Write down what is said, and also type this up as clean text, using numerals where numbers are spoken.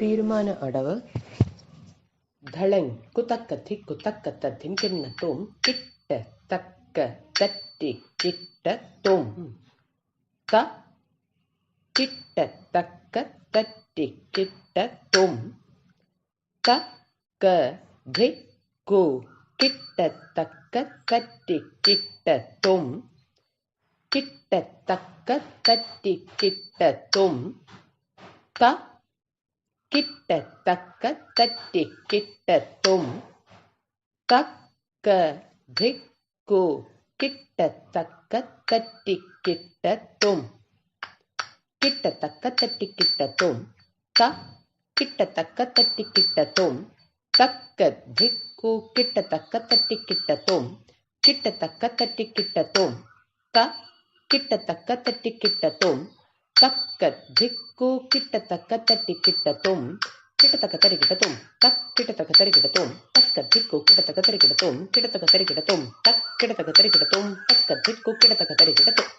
தீர்மான அடவு தளங் குதக்க திக்கு தக்க தத்தின் கிண்ணத்தும் கிட்ட தக்க தட்டி கிட்ட தும் த கிட்ட தக்க தட்டி கிட்ட தும் தக்க திக்கு கிட்ட தக்க தட்டி கிட்ட தும் கிட்ட தக்க தட்டி கிட்ட தும் த கிட்ட தக்க தட்டி கிட்ட தும் தக்க திக்கு கிட்ட தக்க தட்டி கிட்ட தும் கிட்ட தக்க தட்டி கிட்ட தும் த கிட்ட தக்க தட்டி கிட்ட தும் தக்க திக்கு கிட்ட தக்க தட்டி கிட்ட தும் கிட்ட தக்க தட்டி கிட்ட தும் த கிட்ட தக்க தட்டி கிட்ட தும் தக்க திக்கு கிட்ட தக்க தட்டி கிட்ட தும் கிட்ட தக்க தரி கிட்ட தும் தக் கிட்ட தக்க தரி கிட்ட தும் தக்க திக்கு கிட்ட தக்க தரி கிட்ட தும் கிட்ட தக்க தரி கிட்ட தும் தக் கிட்ட தக்க தரி கிட்ட தும் தக்க திக்கு கிட்ட தக்க தரி கிட்ட தும்